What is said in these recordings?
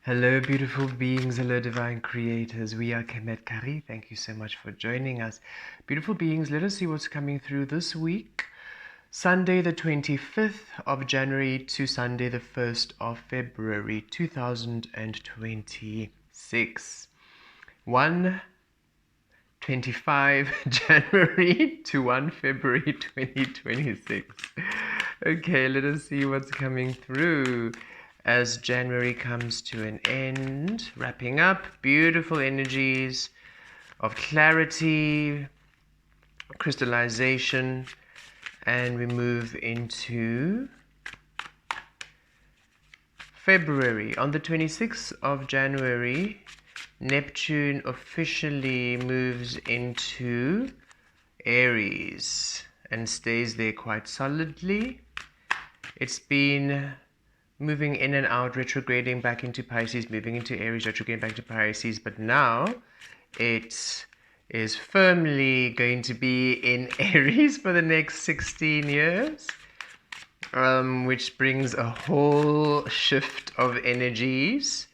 Hello, beautiful beings. Hello, divine creators. We are Kemet Kah-Ri. Thank you so much for joining us. Beautiful beings, let us see what's coming through this week. Sunday, the 25th of January to Sunday, the 1st of February, 2026. 1:25 January to 1 February 2026. Okay, let us see what's coming through as January comes to an end, wrapping up. Beautiful energies of clarity, crystallization, and we move into February. On the 26th of January, Neptune officially moves into Aries and stays there quite solidly. It's been moving in and out, retrograding back into Pisces, moving into Aries, retrograding back to Pisces, but now it is firmly going to be in Aries for the next 16 years, which brings a whole shift of energies.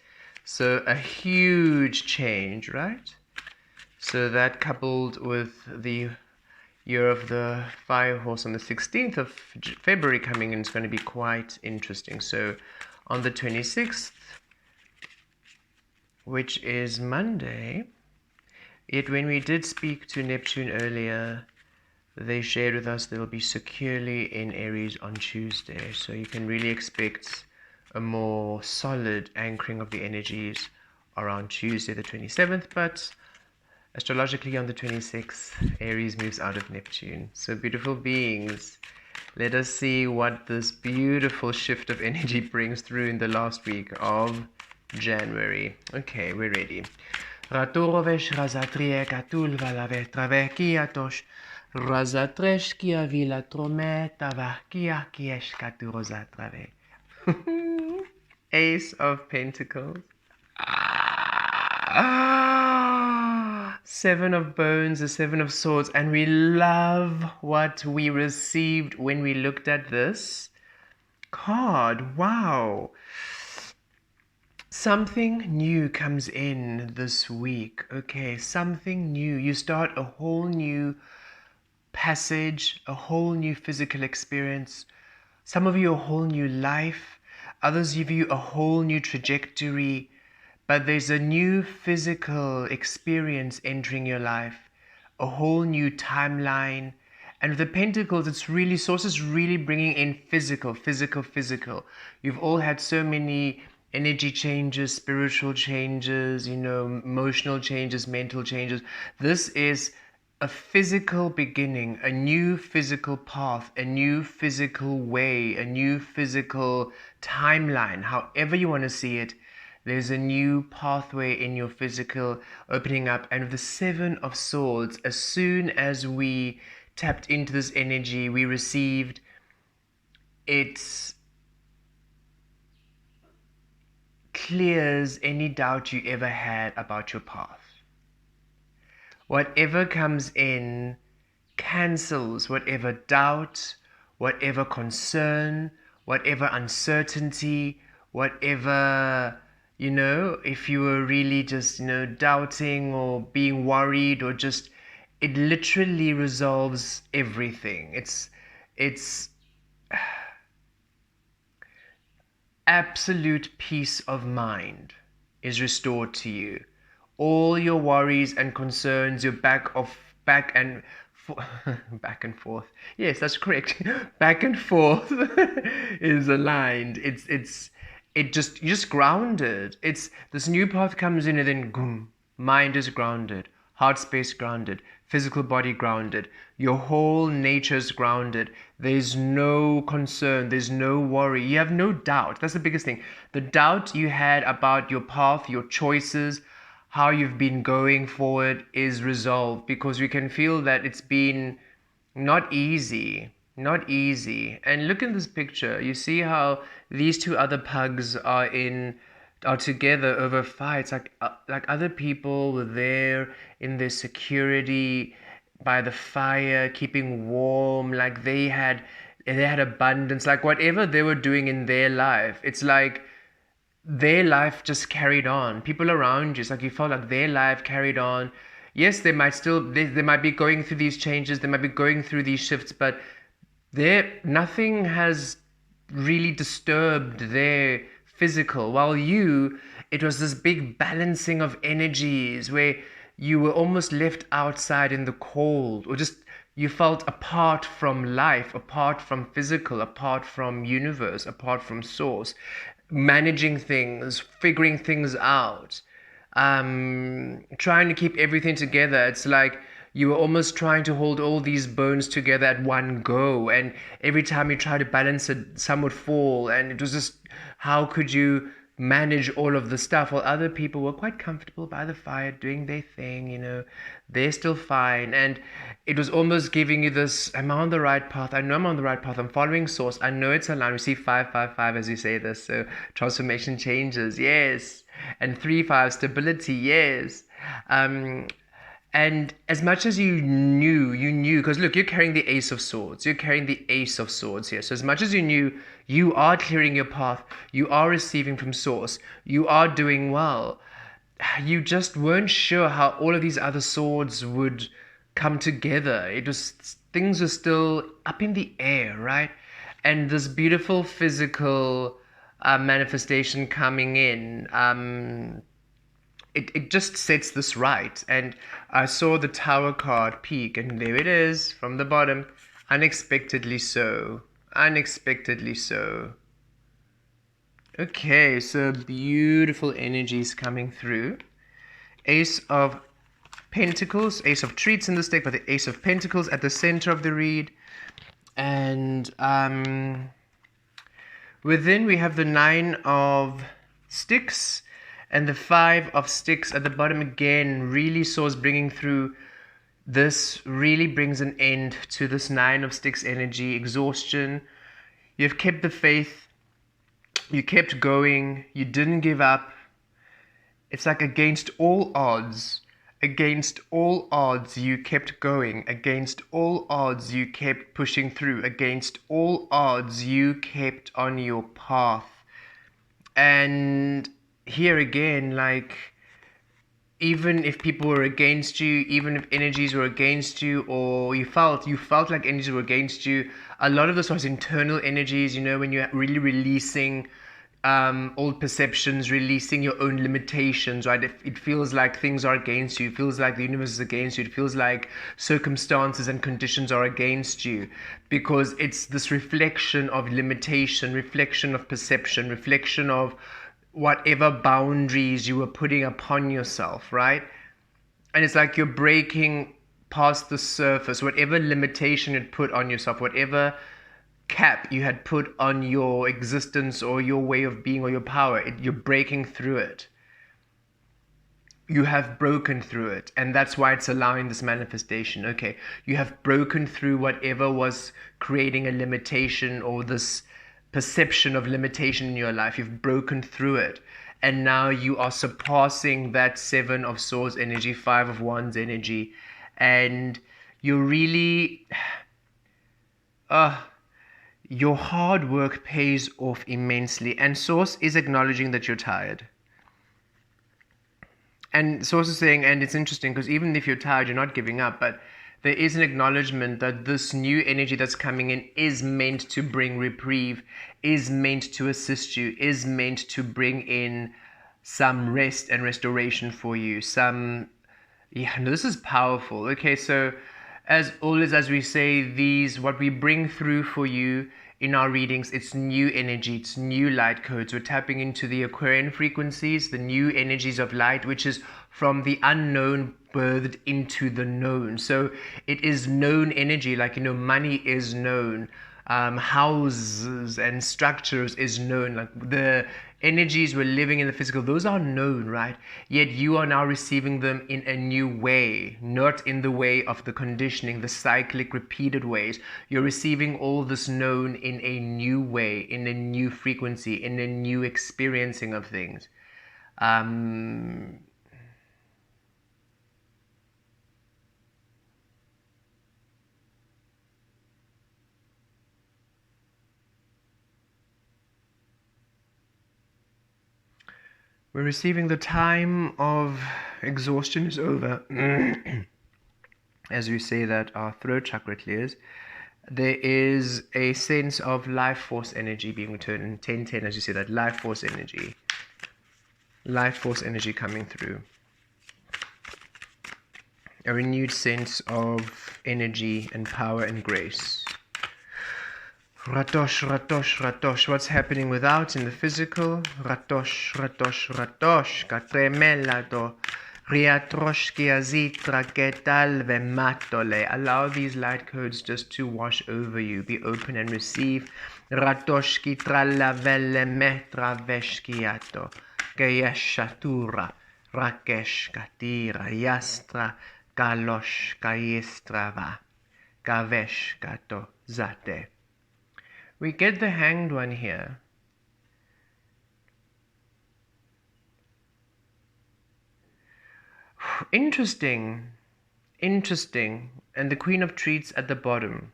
So a huge change, right? So that coupled with the year of the fire horse on the 16th of February coming in is going to be quite interesting. So on the 26th, which is Monday, yet when we did speak to Neptune earlier, they shared with us they will be securely in Aries on Tuesday. So you can really expect a more solid anchoring of the energies around Tuesday the 27th, but astrologically on the 26th, Aries moves out of Neptune. So beautiful beings, let us see what this beautiful shift of energy brings through in the last week of January. Okay, we're ready. Ratorovesh razatrie katul valave travekiatosh razatresh kia vila trometa vakia kiesh katurozatrave. Ace of Pentacles. Seven of Bones, the Seven of Swords, and we love what we received when we looked at this card. Wow. Something new comes in this week. Okay, something new. You start a whole new passage, a whole new physical experience. Some of you a whole new life. Others of you a whole new trajectory. But there's a new physical experience entering your life, a whole new timeline. And with the Pentacles, it's really, Source is really bringing in physical. You've all had so many energy changes, spiritual changes, emotional changes, mental changes. This is a physical beginning, a new physical path, a new physical way, a new physical timeline, however you want to see it. There's a new pathway in your physical opening up. And with the Seven of Swords, as soon as we tapped into this energy, we received it clears any doubt you ever had about your path. Whatever comes in cancels whatever doubt, whatever concern, whatever uncertainty, whatever, if you were really just, doubting or being worried or just, it literally resolves everything. It's absolute peace of mind is restored to you. All your worries and concerns, your back and forth. Yes, that's correct. Back and forth is aligned. You're just grounded. It's this new path comes in and then boom, mind is grounded, heart space grounded, physical body grounded, your whole nature is grounded. There's no concern, there's no worry, you have no doubt. That's the biggest thing. The doubt you had about your path, your choices, how you've been going forward is resolved, because we can feel that it's been not easy. And look in this picture, you see how these two other pugs are together over fights. Like other people were there in their security by the fire, keeping warm. Like they had abundance. Like whatever they were doing in their life, it's like their life just carried on. People around you, it's like you felt like their life carried on. Yes, they might be going through these changes, they might be going through these shifts, but there nothing has really disturbed their physical. While you, it was this big balancing of energies where you were almost left outside in the cold, or just you felt apart from life, apart from physical, apart from universe, apart from source, managing things, figuring things out, trying to keep everything together. It's like you were almost trying to hold all these bones together at one go, and every time you try to balance it, some would fall, and it was just, how could you manage all of the stuff while other people were quite comfortable by the fire doing their thing, they're still fine. And it was almost giving you this, am I on the right path? I know I'm on the right path, I'm following source, I know it's aligned. We see 555 as you say this, so transformation changes, yes. And 3-5 stability, yes. And as much as you knew, because look, you're carrying the Ace of Swords, you're carrying the Ace of Swords here. So as much as you knew, you are clearing your path, you are receiving from source, you are doing well. You just weren't sure how all of these other swords would come together. It was, things were still up in the air, right? And this beautiful physical manifestation coming in. It just sets this right. And I saw the Tower card peak, and there it is from the bottom. Unexpectedly so. Unexpectedly so. Okay, so beautiful energies coming through. Ace of Pentacles, Ace of Treats in this deck, but the Ace of Pentacles at the center of the read. And within we have the Nine of Sticks and the 5 of Sticks at the bottom again. Really source bringing through. This really brings an end to this 9 of Sticks energy. Exhaustion. You've kept the faith. You kept going. You didn't give up. It's like against all odds. Against all odds, you kept going. Against all odds, you kept pushing through. Against all odds, you kept on your path. And here again, like, even if people were against you, even if energies were against you, or you felt like energies were against you, a lot of this was internal energies, when you're really releasing old perceptions, releasing your own limitations, right? It feels like things are against you. It feels like the universe is against you. It feels like circumstances and conditions are against you, because it's this reflection of limitation, reflection of perception, reflection of whatever boundaries you were putting upon yourself, right? And it's like you're breaking past the surface, whatever limitation you'd put on yourself, whatever cap you had put on your existence or your way of being or your power, you're breaking through it. You have broken through it, and that's why it's allowing this manifestation. Okay, you have broken through whatever was creating a limitation or this perception of limitation in your life. You've broken through it, and now you are surpassing that 7 of Swords energy, 5 of Wands energy, and you're really your hard work pays off immensely. And Source is acknowledging that you're tired. And Source is saying, and it's interesting because even if you're tired, you're not giving up, but there is an acknowledgement that this new energy that's coming in is meant to bring reprieve, is meant to assist you, is meant to bring in some rest and restoration for you. This is powerful. Okay, so as always, as we say, what we bring through for you in our readings, it's new energy, it's new light codes. We're tapping into the Aquarian frequencies, the new energies of light, which is from the unknown birthed into the known. So it is known energy, like, money is known, houses and structures is known, like the energies we're living in the physical, those are known, right? Yet you are now receiving them in a new way, not in the way of the conditioning, the cyclic repeated ways. You're receiving all this known in a new way, in a new frequency, in a new experiencing of things. We're receiving the time of exhaustion is over. As we say that our throat chakra clears, there is a sense of life force energy being returned in 1010, as you say that, life force energy coming through. A renewed sense of energy and power and grace. Ratosh, ratosh, ratosh. What's happening without in the physical? Ratosh, ratosh, ratosh. Katremelado. Riatroshki azitra ketal vematole. Allow these light codes just to wash over you. Be open and receive. Ratoshki tralavele metra veshkiato. Kayeshatura. Rakesh katira. Yastra. Kalosh kayestrava. Kavesh kato zate. We get the Hanged One here. Interesting. And the Queen of Treats at the bottom.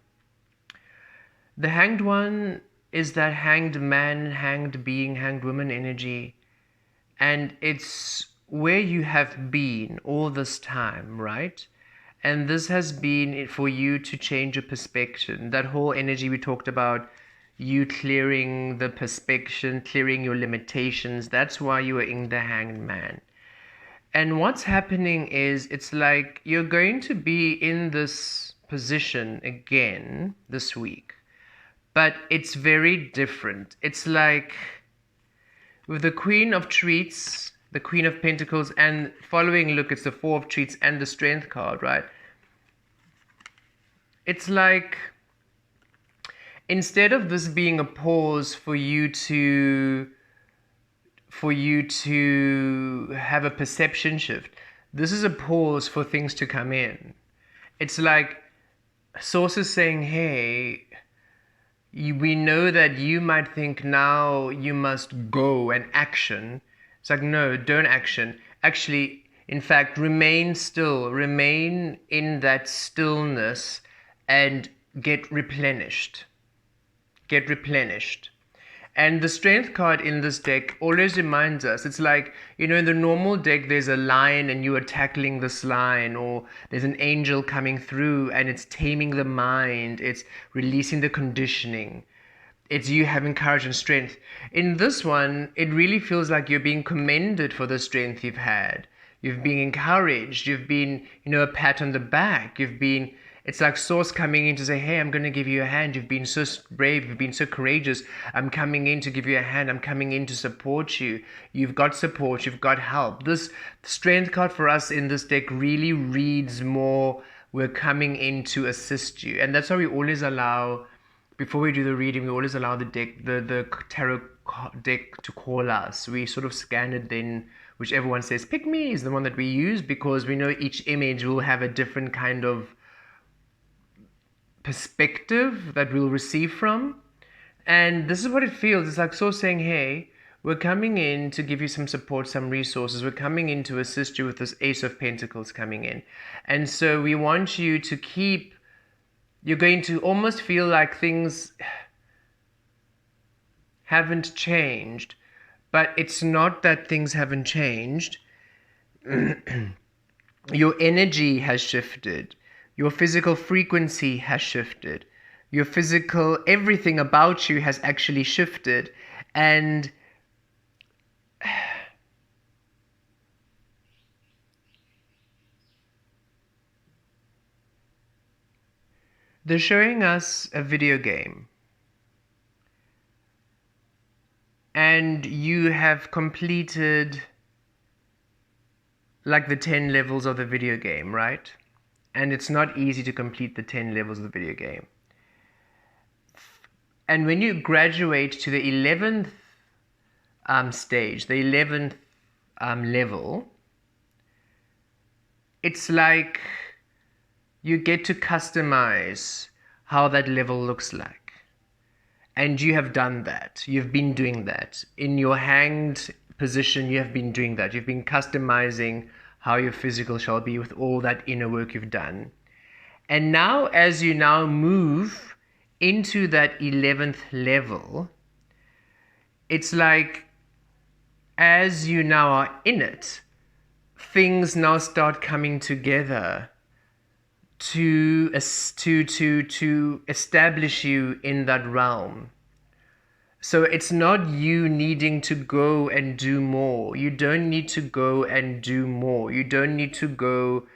The Hanged One is that hanged man, hanged being, hanged woman energy. And it's where you have been all this time, right? And this has been for you to change your perspective. That whole energy we talked about, you clearing the perspective, clearing your limitations. That's why you are in the Hanged Man. And what's happening is, it's like you're going to be in this position again this week, but it's very different. It's like with the Queen of Treats, the Queen of Pentacles, and following, look, it's the Four of Treats and the Strength card, right? It's like, instead of this being a pause for you to have a perception shift, this is a pause for things to come in. It's like sources saying, hey, we know that you might think now you must go and action. It's like, no, don't action. Actually, in fact, remain still, remain in that stillness and get replenished. Get replenished. And the Strength card in this deck always reminds us, it's like, in the normal deck there's a lion and you are tackling this lion, or there's an angel coming through and it's taming the mind, it's releasing the conditioning, it's you having courage and strength. In this one, it really feels like you're being commended for the strength you've had. You've been encouraged, you've been, a pat on the back, it's like Source coming in to say, hey, I'm going to give you a hand. You've been so brave. You've been so courageous. I'm coming in to give you a hand. I'm coming in to support you. You've got support. You've got help. This Strength card for us in this deck really reads more, we're coming in to assist you. And that's why we always allow, before we do the reading, we always allow the deck, the tarot deck to call us. We sort of scan it, then whichever one says, pick me, is the one that we use, because we know each image will have a different kind of perspective that we'll receive from. And this is what it feels. It's like Source saying, hey, we're coming in to give you some support, some resources. We're coming in to assist you with this Ace of Pentacles coming in. And so we want you to keep, you're going to almost feel like things haven't changed, but it's not that things haven't changed. Your energy has shifted. Your physical frequency has shifted. Your physical, everything about you has actually shifted. And they're showing us a video game. And you have completed like the 10 levels of the video game, right? And it's not easy to complete the 10 levels of the video game. And when you graduate to the 11th stage, the 11th level, it's like you get to customize how that level looks like. And you have done that. You've been doing that. In your hanged position, you have been doing that. You've been customizing how your physical shall be with all that inner work you've done. And now, as you now move into that 11th level, it's like as you now are in it, things now start coming together to establish you in that realm. So it's not you needing to go and do more. You don't need to go and do more. You don't need to go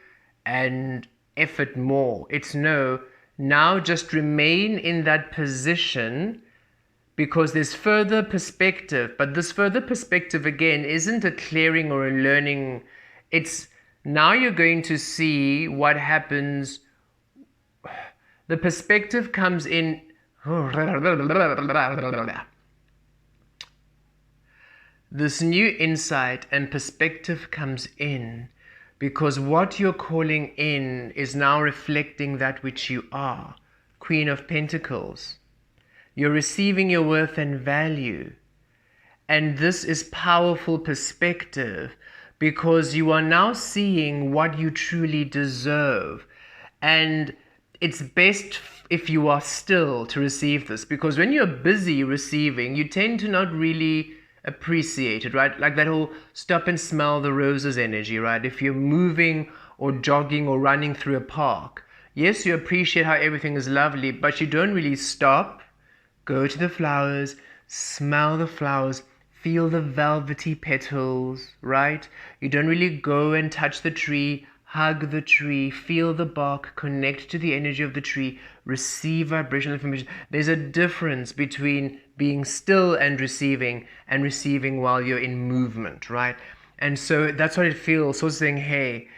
and effort more. It's no, now just remain in that position, because there's further perspective. But this further perspective, again, isn't a clearing or a learning. It's now you're going to see what happens. The perspective comes in. This new insight and perspective comes in because what you're calling in is now reflecting that which you are. Queen of Pentacles. You're receiving your worth and value. And this is powerful perspective because you are now seeing what you truly deserve. And it's best if you are still to receive this, because when you're busy receiving, you tend to not really appreciate it, right? Like that whole stop and smell the roses energy, right? If you're moving or jogging or running through a park, yes, you appreciate how everything is lovely, but you don't really stop, go to the flowers, smell the flowers, feel the velvety petals, right? You don't really go and touch the tree, hug the tree, feel the bark, connect to the energy of the tree, receive vibrational information. There's a difference between being still and receiving while you're in movement, right? And so that's what it feels. So saying, hey,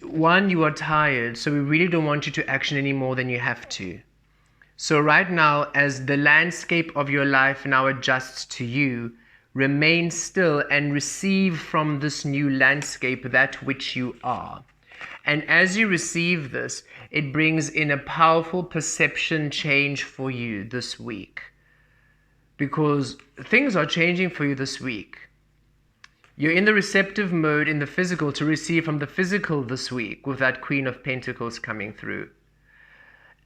one, you are tired, so we really don't want you to action any more than you have to. So right now, as the landscape of your life now adjusts to you, remain still and receive from this new landscape that which you are. And as you receive this, it brings in a powerful perception change for you this week. Because things are changing for you this week. You're in the receptive mode in the physical to receive from the physical this week with that Queen of Pentacles coming through.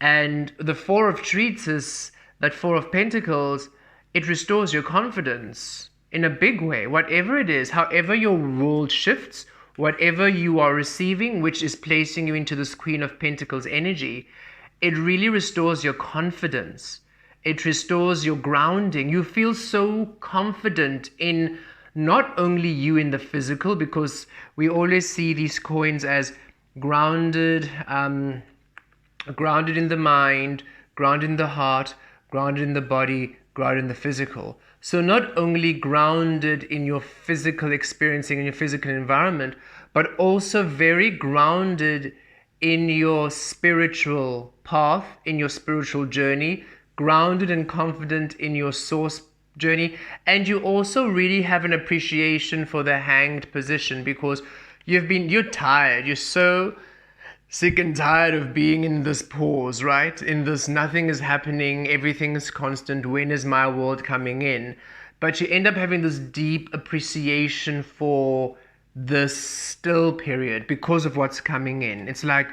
And the Four of Treats is that Four of Pentacles, it restores your confidence in a big way. Whatever it is, however your world shifts, whatever you are receiving, which is placing you into this Queen of Pentacles energy, it really restores your confidence. It restores your grounding. You feel so confident in not only you in the physical, because we always see these coins as grounded, grounded in the mind, grounded in the heart, grounded in the body, grounded in the physical. So not only grounded in your physical experiencing, in your physical environment, but also very grounded in your spiritual path, in your spiritual journey, grounded and confident in your source journey. And you also really have an appreciation for the hanged position, because you're tired, you're so sick and tired of being in this pause, right? In this nothing is happening, everything is constant, when is my world coming in? But you end up having this deep appreciation for this still period because of what's coming in. It's like,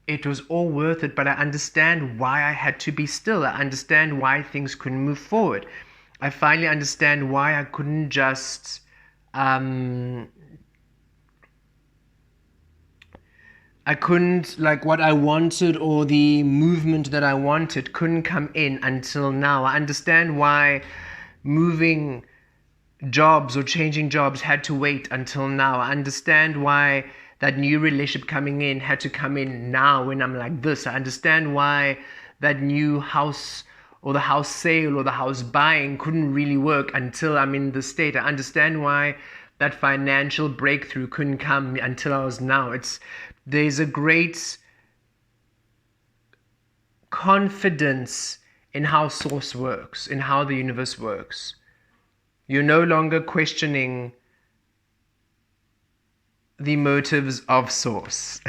it was all worth it, but I understand why I had to be still. I understand why things couldn't move forward. I finally understand why I couldn't just like what I wanted, or the movement that I wanted couldn't come in until now. I understand why moving jobs or changing jobs had to wait until now. I understand why that new relationship coming in had to come in now when I'm like this. I understand why that new house or the house sale or the house buying couldn't really work until I'm in this state. I understand why that financial breakthrough couldn't come until I was now. There's a great confidence in how source works, in how the universe works. You're no longer questioning the motives of source.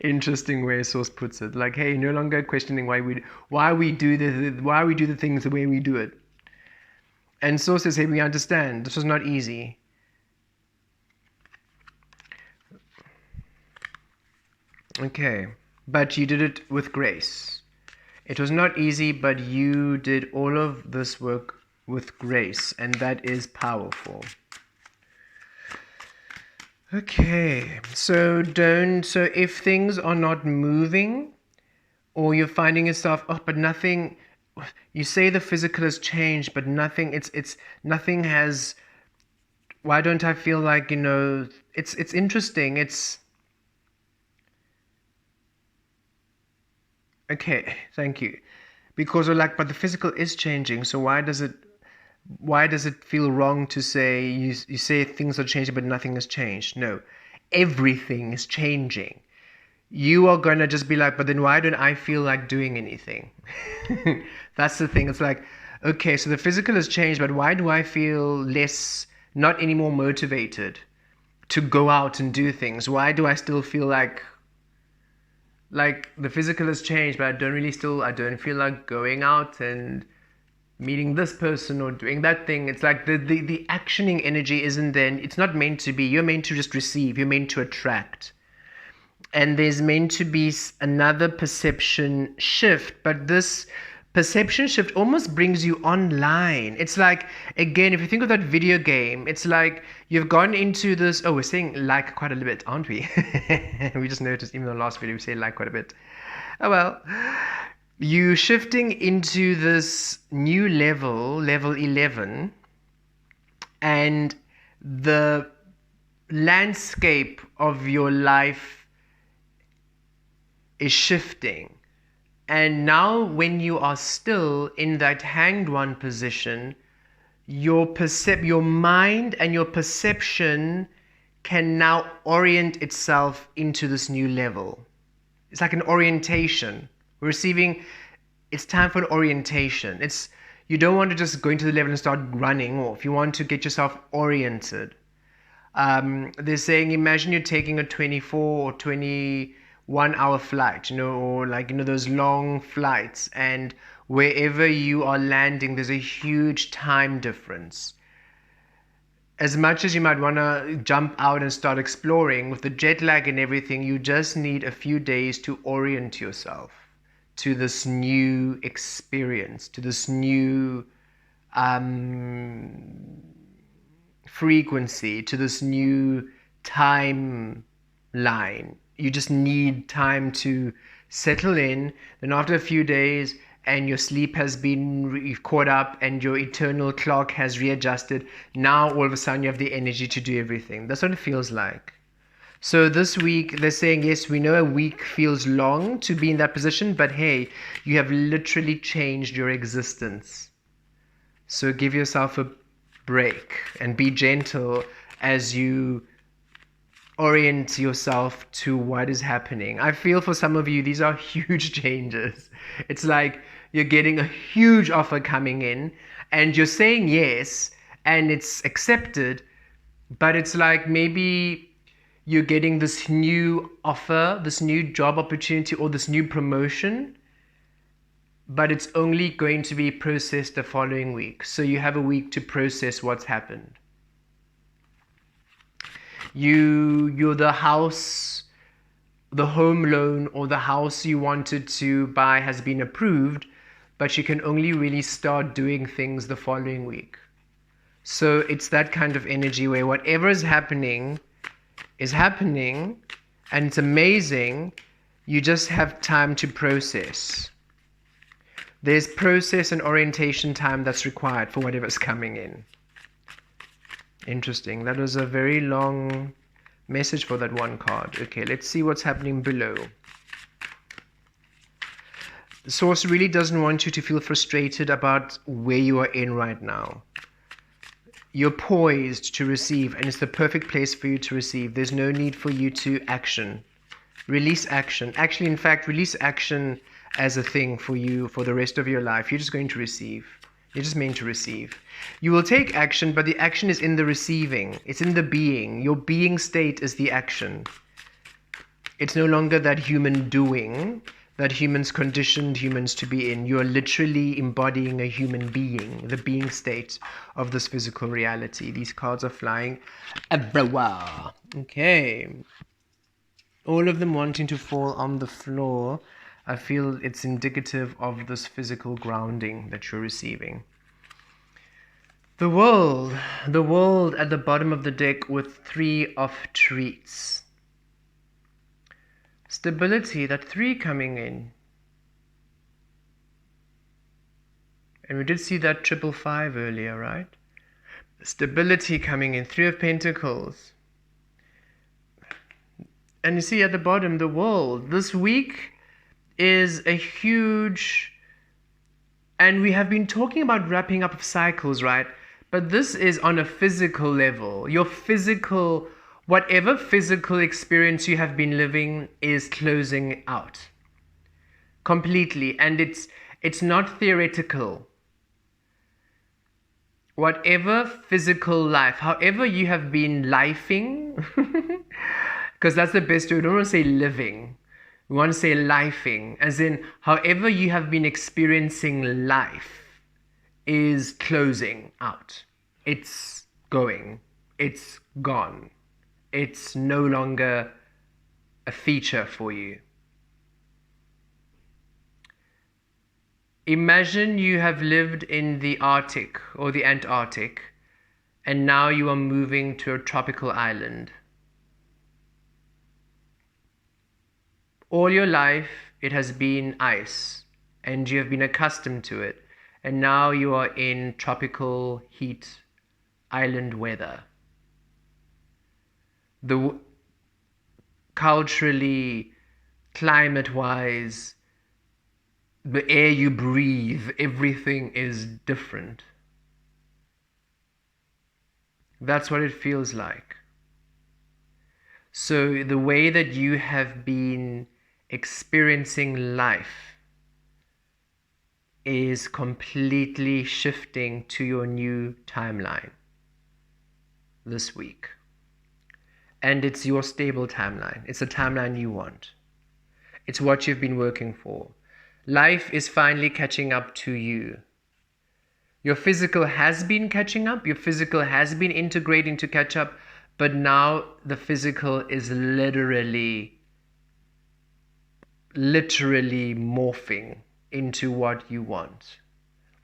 Interesting way source puts it. Like, hey, no longer questioning why we do the things the way we do it. And source says, hey, we understand. This was not easy. Okay, but you did it with grace. It was not easy, but you did all of this work with grace, and that is powerful. Okay, so if things are not moving, or you're finding yourself, oh, but nothing, you say the physical has changed, but nothing, nothing has, why don't I feel like, it's interesting, okay, thank you. Because we're like, but the physical is changing, so why does it feel wrong to say, you say things are changing but nothing has changed? No, everything is changing. You are going to just be like, but then why don't I feel like doing anything? That's the thing. It's like, okay, so the physical has changed, but why do I feel not any more motivated to go out and do things? Why do I still feel like the physical has changed, but I don't feel like going out and meeting this person or doing that thing? It's like the actioning energy isn't then, it's not meant to be. You're meant to just receive, you're meant to attract. And there's meant to be another perception shift, but this perception shift almost brings you online. It's like, again, if you think of that video game, it's like you've gone into this. Oh, we're saying like quite a little bit, aren't we? We just noticed, even in the last video we say like quite a bit. Oh well, you shifting into this new level 11, and the landscape of your life is shifting. And now when you are still in that hanged one position, your mind and your perception can now orient itself into this new level. It's like an orientation. We're receiving, it's time for an orientation. You don't want to just go into the level and start running off. You want to get yourself oriented. They're saying, imagine you're taking a 24 or 21-hour flight, or those long flights, and wherever you are landing, there's a huge time difference. As much as you might want to jump out and start exploring, with the jet lag and everything, you just need a few days to orient yourself to this new experience, to this new frequency, to this new timeline. You just need time to settle in. Then after a few days, and your sleep has been caught up and your eternal clock has readjusted, now all of a sudden you have the energy to do everything. That's what it feels like. So this week, they're saying, yes, we know a week feels long to be in that position, but hey, you have literally changed your existence. So give yourself a break and be gentle as you orient yourself to what is happening. I feel for some of you, these are huge changes. It's like you're getting a huge offer coming in and you're saying yes and it's accepted, but it's like maybe you're getting this new offer, this new job opportunity, or this new promotion, but it's only going to be processed the following week. So you have a week to process what's happened. You're the home loan or the house you wanted to buy has been approved, but you can only really start doing things the following week. So it's that kind of energy where whatever is happening, and it's amazing. You just have time to process. There's process and orientation time that's required for whatever's coming in. Interesting. That was a very long message for that one card. Okay, let's see what's happening below. The source really doesn't want you to feel frustrated about where you are in right now. You're poised to receive, and it's the perfect place for you to receive. There's no need for you to action. Release action. Actually, in fact, release action as a thing for you for the rest of your life. You're just going to receive. You're just meant to receive. You will take action, but the action is in the receiving. It's in the being. Your being state is the action. It's no longer that human doing that humans conditioned humans to be in. You are literally embodying a human being, the being state of this physical reality. These cards are flying everywhere. Okay. All of them wanting to fall on the floor. I feel it's indicative of this physical grounding that you're receiving. The world. The world at the bottom of the deck with 3 of treats. Stability, that 3 coming in. And we did see that 555 earlier, right? Stability coming in, 3 of Pentacles. And you see at the bottom, the world. This week is a huge... And we have been talking about wrapping up of cycles, right? But this is on a physical level. Your physical, whatever physical experience you have been living is closing out. Completely. And it's not theoretical. Whatever physical life, however you have been lifing, because that's the best word. We don't want to say living. We want to say lifing, as in however you have been experiencing life is closing out. It's going. It's gone. It's no longer a feature for you. Imagine you have lived in the Arctic or the Antarctic, and now you are moving to a tropical island. All your life, it has been ice, and you have been accustomed to it. And now you are in tropical heat island weather. Culturally, climate-wise, the air you breathe, everything is different. That's what it feels like. So the way that you have been experiencing life is completely shifting to your new timeline this week. And it's your stable timeline. It's the timeline you want. It's what you've been working for. Life is finally catching up to you. Your physical has been catching up. Your physical has been integrating to catch up. But now the physical is literally morphing into what you want.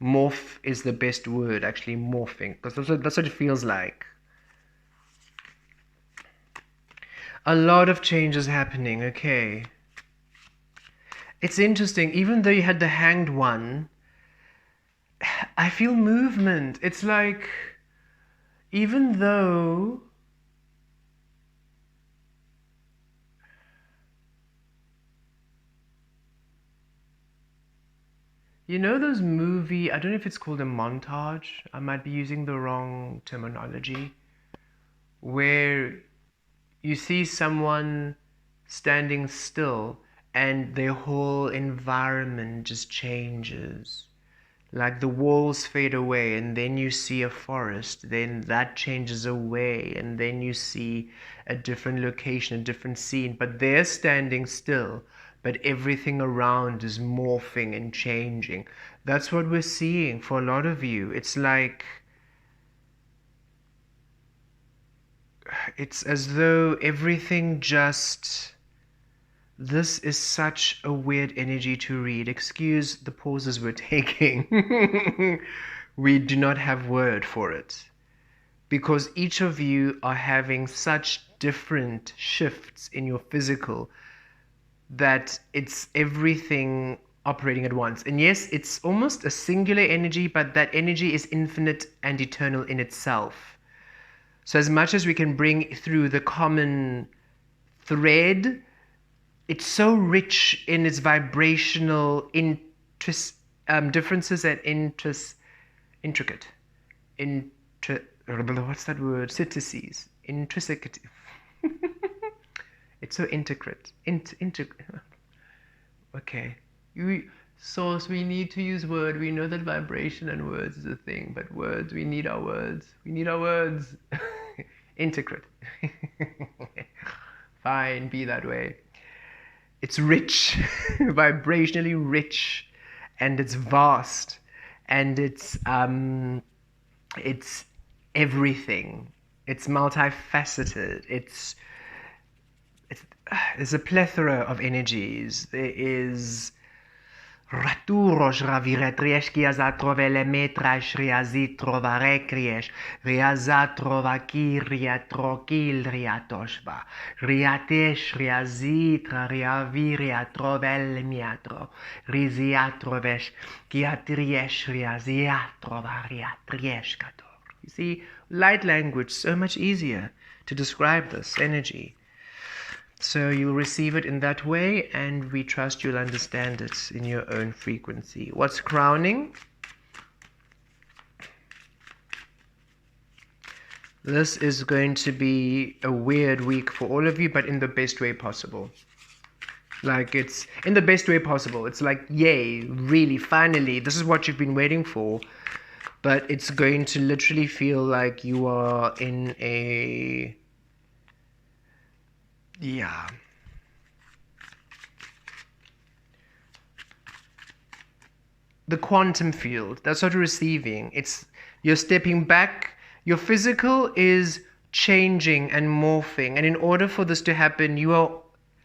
Morph is the best word, actually, morphing, because that's what it feels like. A lot of changes happening, okay. It's interesting, even though you had the Hanged One, I feel movement. It's like, even though... You know those movie, I don't know if it's called a montage, I might be using the wrong terminology, where you see someone standing still and their whole environment just changes. Like the walls fade away and then you see a forest, then that changes away and then you see a different location, a different scene, but they're standing still. But everything around is morphing and changing. That's what we're seeing for a lot of you. It's like, it's as though everything just, this is such a weird energy to read. Excuse the pauses we're taking. We do not have word for it. Because each of you are having such different shifts in your physical that it's everything operating at once. And yes, it's almost a singular energy, but that energy is infinite and eternal in itself. So as much as we can bring through the common thread, it's so rich in its vibrational differences and intricate. What's that word? Cities. Intricacy. It's so intricate. Okay. Source, we need to use word. We know that vibration and words is a thing, but words, we need our words. We need our words. Intricate. Fine, be that way. It's rich, vibrationally rich, and it's vast, and it's everything. It's multifaceted. There's a plethora of energies. There is Raturos raviretrieš kiaza trovele metraš riazi trovare krieš riaza trovakiria trokil riatoshba riatesh riazitra riaviria trovel miatro riziatrovesh kiatriesh riaziatrovaria kator. You see, light language, so much easier to describe this energy. So you'll receive it in that way, and we trust you'll understand it in your own frequency. What's crowning? This is going to be a weird week for all of you, but in the best way possible. Like, it's in the best way possible. It's like, yay, really, finally, this is what you've been waiting for. But it's going to literally feel like you are in a... yeah. The quantum field, that's what you're receiving. You're stepping back. Your physical is changing and morphing. And in order for this to happen, you are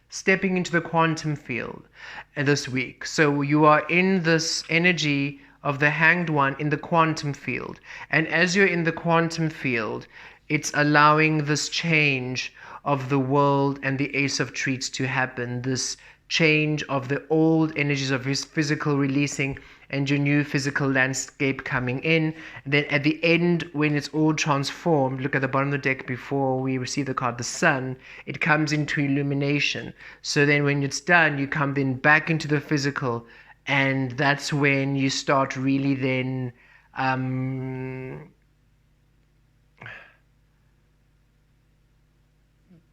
stepping into the quantum field this week. So you are in this energy of the Hanged One in the quantum field. And as you're in the quantum field, it's allowing this change of the world and the Ace of Treats to happen. This change of the old energies of his physical releasing and your new physical landscape coming in. And then at the end, when it's all transformed, look at the bottom of the deck before we receive the card, the Sun, it comes into illumination. So then when it's done, you come then back into the physical, and that's when you start really then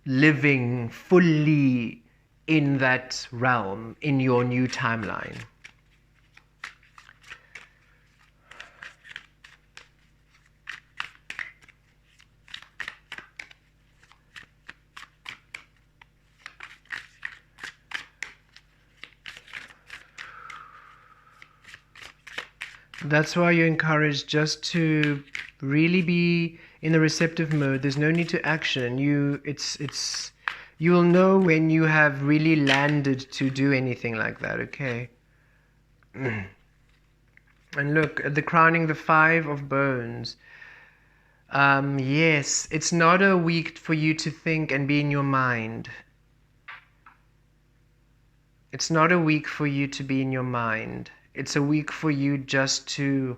living fully in that realm, in your new timeline. That's why you're encouraged just to really be in the receptive mode. There's no need to action. You will know when you have really landed to do anything like that, okay? And look at the crowning, the Five of Bones. Yes, it's not a week for you to think and be in your mind. It's not a week for you to be in your mind. It's a week for you just to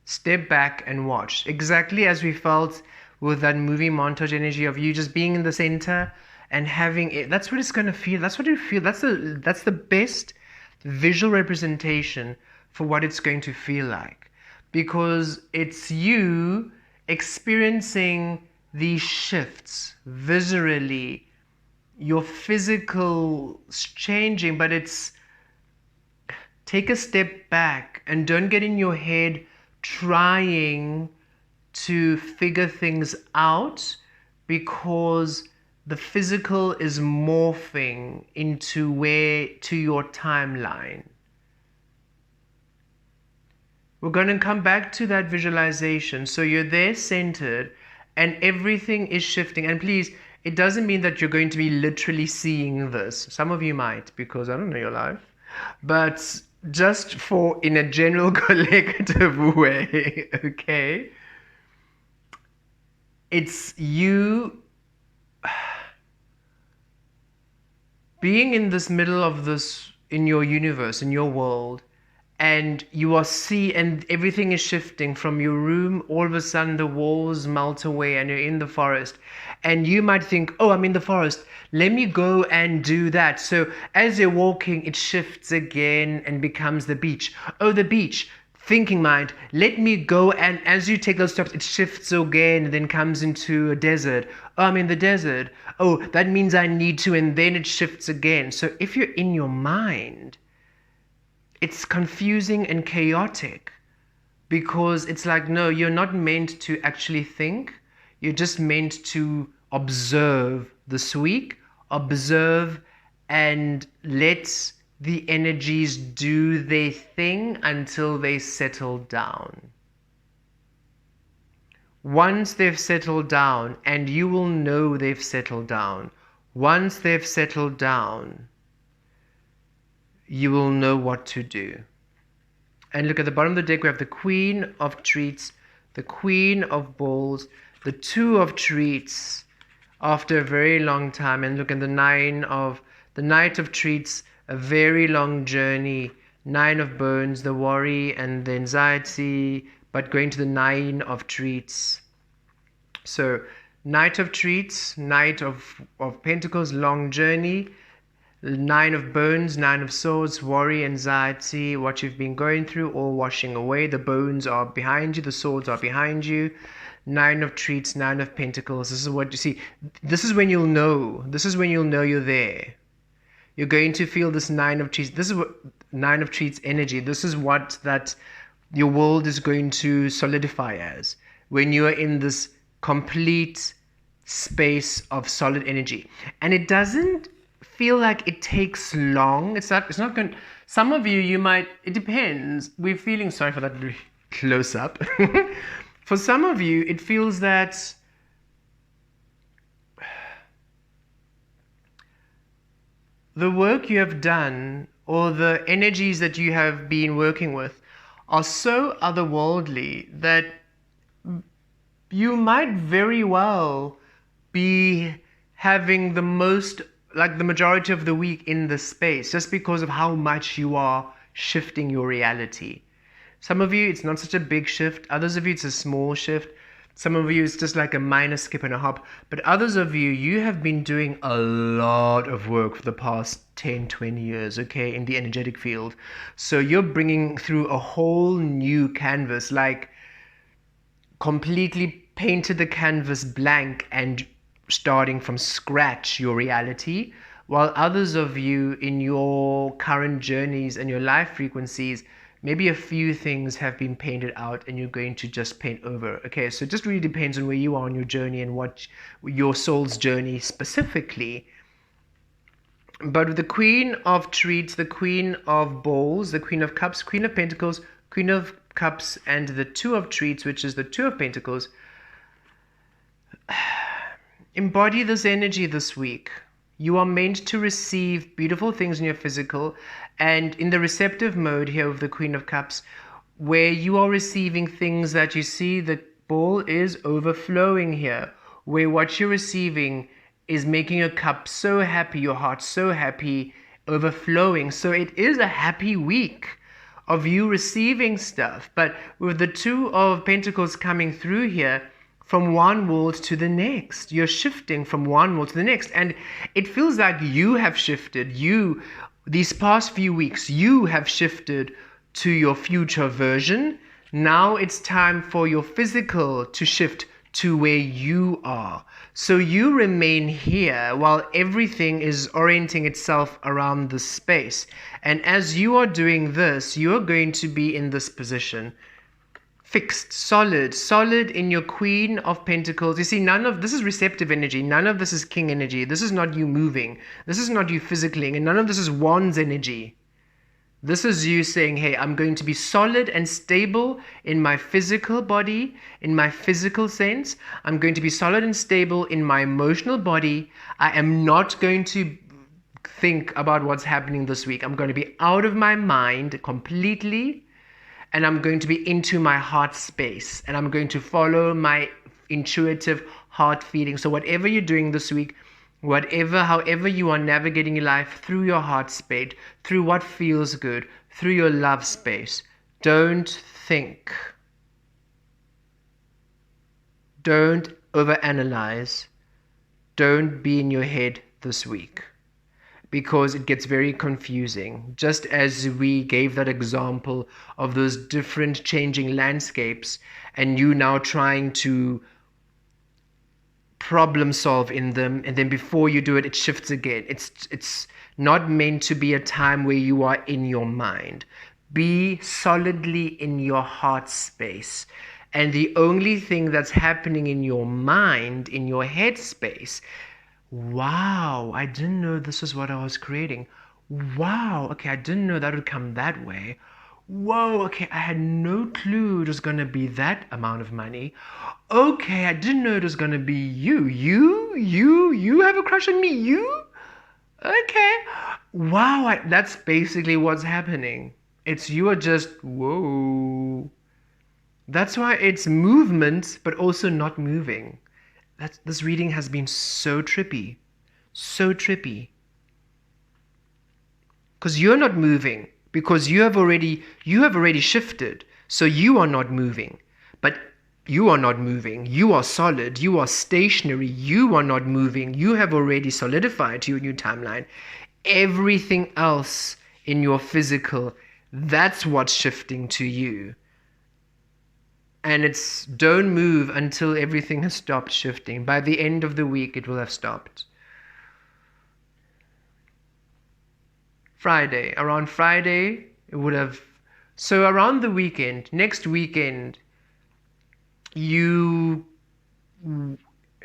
step back and watch. Exactly as we felt with that movie montage energy of you just being in the center and having it. That's what it's going to feel. That's what you feel. That's the best visual representation for what it's going to feel like. Because it's you experiencing these shifts visually. Your physical changing, but it's... take a step back and don't get in your head trying to figure things out, because the physical is morphing into your timeline. We're going to come back to that visualization. So you're there centered and everything is shifting. And please, it doesn't mean that you're going to be literally seeing this. Some of you might, because I don't know your life. But just in a general collective way, okay? It's you being in this middle of this, in your universe, in your world, and you are and everything is shifting from your room. All of a sudden the walls melt away and you're in the forest, and you might think, oh, I'm in the forest, let me go and do that. So as you're walking, it shifts again and becomes the beach. Oh, the beach, thinking mind, let me go. And as you take those steps, it shifts again and then comes into a desert. Oh, I'm in the desert. Oh, that means I need to, and then it shifts again. So if you're in your mind, it's confusing and chaotic, because it's like, no, you're not meant to actually think. You're just meant to observe this week, observe and let the energies do their thing until they settle down. Once they've settled down, and you will know they've settled down, once they've settled down, you will know what to do. And look at the bottom of the deck, we have the Queen of Treats, the Queen of Balls, the Two of Treats after a very long time. And look at the Knight of Treats, a very long journey. Nine of Bones, the worry and the anxiety, but going to the Nine of Treats. So Knight of Treats, Knight of Pentacles, long journey. Nine of Bones, Nine of Swords, worry, anxiety, what you've been going through, all washing away. The bones are behind you, the swords are behind you. Nine of Treats, Nine of Pentacles. This is what you see. This is when you'll know. This is when you'll know you're there. You're going to feel this Nine of Treats. This is what Nine of Treats energy. This is what that your world is going to solidify as. When you're in this complete space of solid energy. And it doesn't feel like it takes long. It's not going. Some of you might, it depends. We're feeling, sorry for that close up. For some of you, it feels that the work you have done or the energies that you have been working with are so otherworldly that you might very well be having the most, like the majority of the week in this space, just because of how much you are shifting your reality. Some of you, it's not such a big shift. Others of you, it's a small shift. Some of you, it's just like a minor skip and a hop. But others of you, you have been doing a lot of work for the past 10, 20 years, okay, in the energetic field. So you're bringing through a whole new canvas, like completely painted the canvas blank and starting from scratch your reality, while others of you in your current journeys and your life frequencies, maybe a few things have been painted out and you're going to just paint over. Okay, so it just really depends on where you are on your journey and what your soul's journey specifically. But with the Queen of Treats, the Queen of Balls, the Queen of Cups, Queen of Pentacles, Queen of Cups, and the Two of Treats, which is the Two of Pentacles, embody this energy this week. You are meant to receive beautiful things in your physical, and in the receptive mode here of the Queen of Cups, where you are receiving things that you see the ball is overflowing here, where what you're receiving is making your cup so happy, your heart so happy, overflowing. So it is a happy week of you receiving stuff. But with the Two of Pentacles coming through here, from one world to the next, you're shifting from one world to the next, and it feels like you have shifted. These past few weeks, you have shifted to your future version. Now it's time for your physical to shift to where you are. So you remain here while everything is orienting itself around this space. And as you are doing this, you are going to be in this position. Fixed, solid in your Queen of Pentacles. You see, none of this is receptive energy. None of this is King energy. This is not you moving. This is not you physically. And none of this is Wands energy. This is you saying, hey, I'm going to be solid and stable in my physical body, in my physical sense. I'm going to be solid and stable in my emotional body. I am not going to think about what's happening this week. I'm going to be out of my mind completely. And I'm going to be into my heart space, and I'm going to follow my intuitive heart feeling. So whatever you're doing this week, however you are navigating your life through your heart space, through what feels good, through your love space, don't think. Don't overanalyze. Don't be in your head this week, because it gets very confusing. Just as we gave that example of those different changing landscapes, and you now trying to problem solve in them, and then before you do it, it shifts again. It's not meant to be a time where you are in your mind. Be solidly in your heart space. And the only thing that's happening in your mind, in your head space, wow, I didn't know this is what I was creating. Wow, okay, I didn't know that would come that way. Whoa, okay, I had no clue it was going to be that amount of money. Okay, I didn't know it was going to be you. You have a crush on me? You? Okay. Wow, that's basically what's happening. It's you are just, whoa. That's why it's movement, but also not moving. This reading has been so trippy. So trippy. Because you're not moving. Because you have already shifted. So you are not moving. But you are not moving. You are solid. You are stationary. You are not moving. You have already solidified your new timeline. Everything else in your physical, that's what's shifting to you. And it's don't move until everything has stopped shifting. By the end of the week, it will have stopped. Around Friday, it would have. So around the weekend, next weekend, you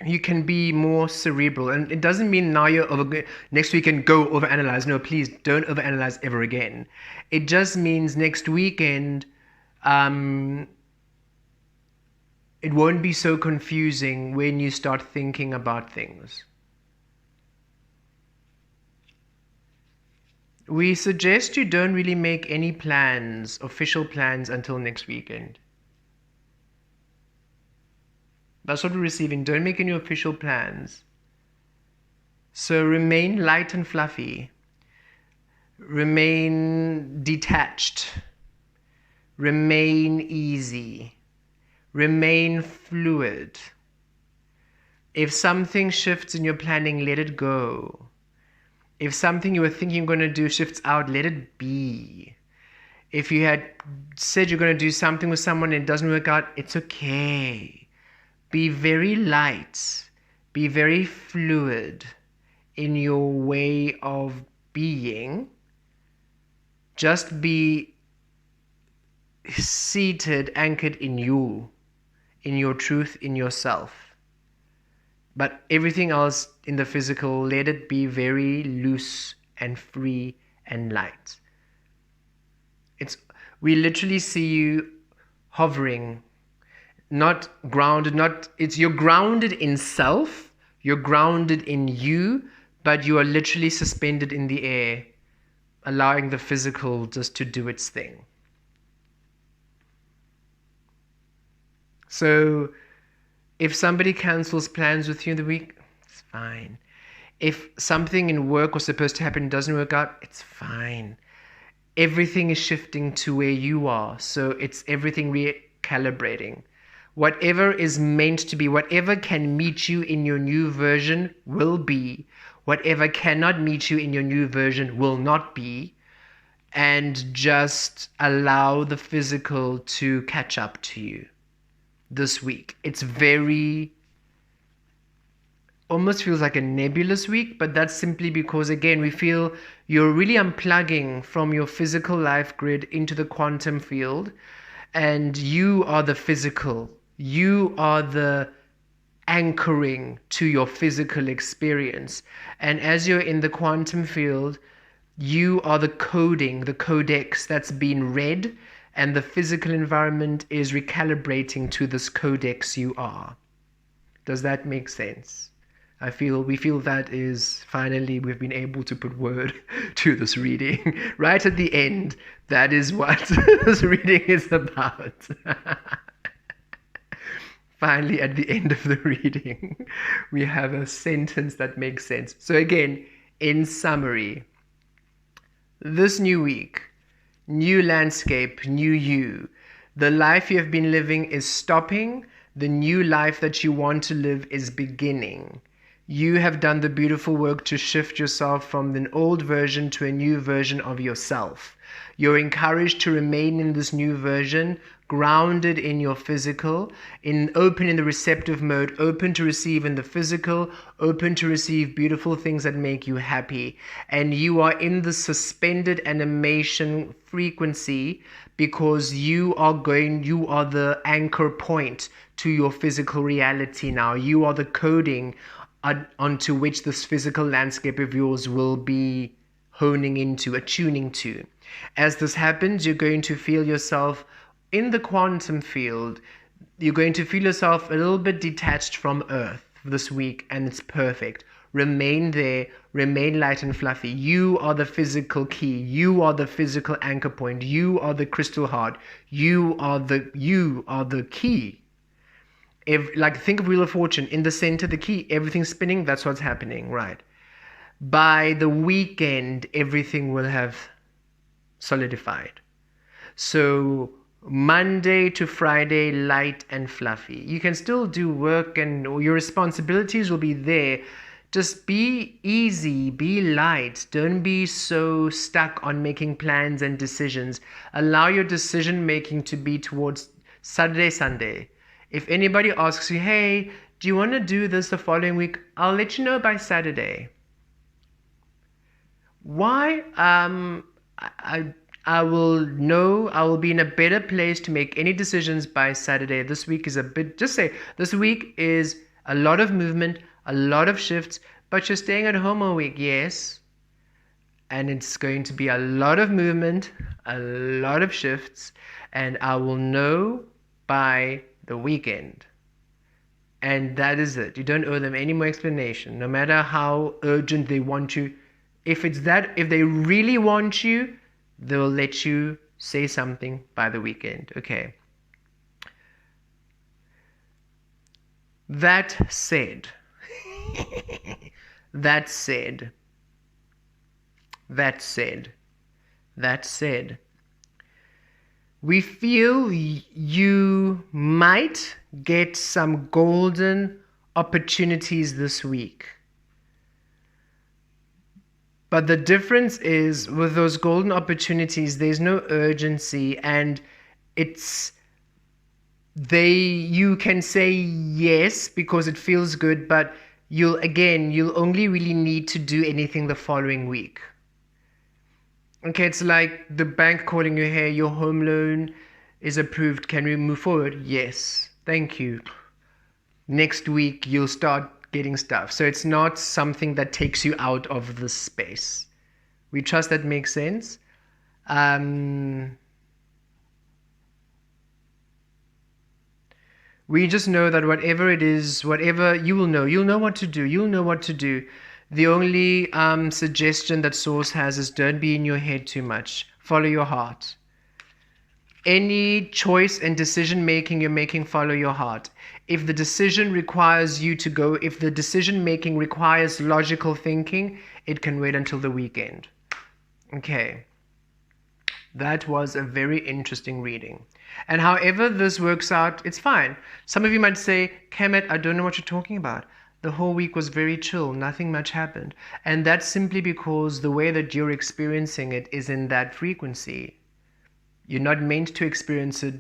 you can be more cerebral, and it doesn't mean now you're over. Next weekend, go overanalyze. No, please don't overanalyze ever again. It just means next weekend, um, it won't be so confusing when you start thinking about things. We suggest you don't really make any plans, official plans, until next weekend. That's what we're receiving. Don't make any official plans. So remain light and fluffy. Remain detached. Remain easy. Remain fluid. If something shifts in your planning, let it go. If something you were thinking you're going to do shifts out, let it be. If you had said you're going to do something with someone and it doesn't work out, it's okay. Be very light. Be very fluid in your way of being. Just be seated, anchored in you, in your truth, in yourself. But everything else in the physical, let it be very loose and free and light. We literally see you hovering, not grounded, you're grounded in self, you're grounded in you, but you are literally suspended in the air, allowing the physical just to do its thing. So if somebody cancels plans with you in the week, it's fine. If something in work was supposed to happen and doesn't work out, it's fine. Everything is shifting to where you are. So it's everything recalibrating. Whatever is meant to be, whatever can meet you in your new version will be. Whatever cannot meet you in your new version will not be. And just allow the physical to catch up to you this week. It's almost feels like a nebulous week, but that's simply because, again, we feel you're really unplugging from your physical life grid into the quantum field, and you are the physical. You are the anchoring to your physical experience. And as you're in the quantum field, you are the coding, the codex that's been read, and the physical environment is recalibrating to this codex you are. Does that make sense? We feel that is finally we've been able to put word to this reading. Right at the end, that is what this reading is about. Finally, at the end of the reading, we have a sentence that makes sense. So again, in summary, this new week, new landscape, new you. The life you have been living is stopping. The new life that you want to live is beginning. You have done the beautiful work to shift yourself from an old version to a new version of yourself. You're encouraged to remain in this new version, grounded in your physical, open in the receptive mode, open to receive in the physical, open to receive beautiful things that make you happy. And you are in the suspended animation frequency because you are the anchor point to your physical reality now. You are the coding onto which this physical landscape of yours will be honing into, attuning to. As this happens, you're going to feel yourself in the quantum field. You're going to feel yourself a little bit detached from Earth this week, and it's perfect. Remain there, remain light and fluffy. You are the physical key. You are the physical anchor point. You are the crystal heart. You are the key. If, like, think of Wheel of Fortune, in the center, the key, everything's spinning, that's what's happening, right? By the weekend, everything will have solidified. So Monday to Friday, light and fluffy. You can still do work and your responsibilities will be there. Just be easy, be light. Don't be so stuck on making plans and decisions. Allow your decision making to be towards Saturday, Sunday. If anybody asks you, hey, do you want to do this the following week? I'll let you know by Saturday. Why? I will know, I will be in a better place to make any decisions by Saturday. This week is a bit, just say, this week is a lot of movement, a lot of shifts, but you're staying at home all week, yes. And it's going to be a lot of movement, a lot of shifts, and I will know by the weekend. And that is it. You don't owe them any more explanation, no matter how urgent they want you. If they really want you, they'll let you say something by the weekend. Okay. That said, that said, we feel you might get some golden opportunities this week. But the difference is, with those golden opportunities, there's no urgency, and you can say yes because it feels good, but you'll only really need to do anything the following week. Okay, it's like the bank calling you, hey, your home loan is approved. Can we move forward? Yes. Thank you. Next week, you'll start getting stuff. So it's not something that takes you out of the space. We trust that makes sense. We just know that whatever it is, whatever you'll know what to do. You'll know what to do. The only suggestion that Source has is don't be in your head too much. Follow your heart. Any choice and decision making you're making, follow your heart. If the decision requires you to go, if the decision making requires logical thinking, it can wait until the weekend. Okay. That was a very interesting reading. And however this works out, it's fine. Some of you might say, Kemet, I don't know what you're talking about. The whole week was very chill. Nothing much happened. And that's simply because the way that you're experiencing it is in that frequency. You're not meant to experience it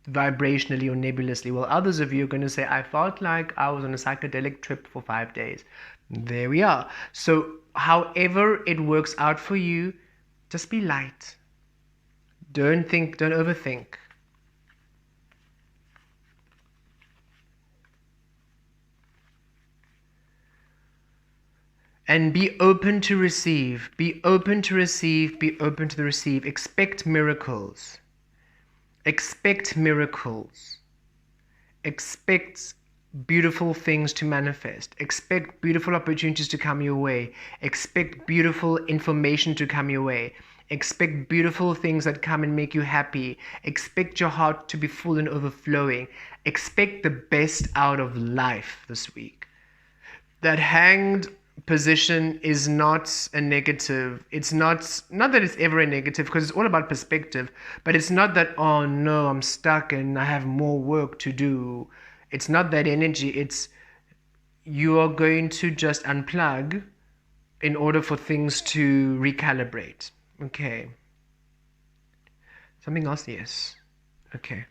vibrationally or nebulously. Well, others of you are going to say, I felt like I was on a psychedelic trip for 5 days. There we are. So however it works out for you, just be light. Don't overthink. And be open to receive. Be open to receive. Be open to the receive. Expect miracles. Expect miracles. Expect beautiful things to manifest. Expect beautiful opportunities to come your way. Expect beautiful information to come your way. Expect beautiful things that come and make you happy. Expect your heart to be full and overflowing. Expect the best out of life this week. That Hanged position is not a negative. It's not that it's ever a negative, because it's all about perspective, but it's not that, oh no, I'm stuck and I have more work to do. It's not that energy. It's you are going to just unplug in order for things to recalibrate. Okay. Something else? Yes. Okay.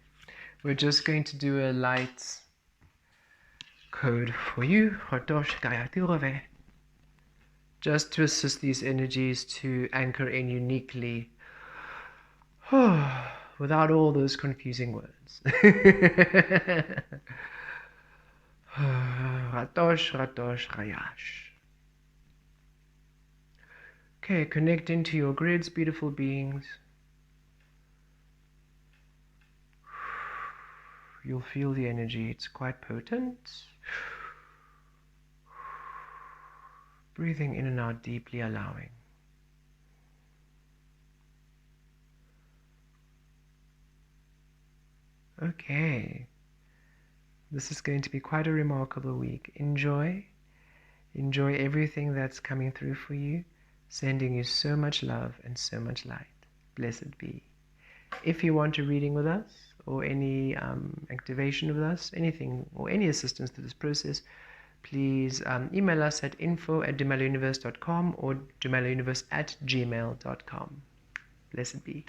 We're just going to do a light code for you. Just to assist these energies to anchor in uniquely, without all those confusing words. Ratosh, Ratosh, Rayash. Okay, connect into your grids, beautiful beings. You'll feel the energy, it's quite potent. Breathing in and out deeply, allowing. Okay. This is going to be quite a remarkable week. Enjoy. Enjoy everything that's coming through for you. Sending you so much love and so much light. Blessed be. If you want a reading with us or any activation with us, anything or any assistance to this process, please email us at info@dumalauniverse.com or dumalauniverse@gmail.com. Blessed be.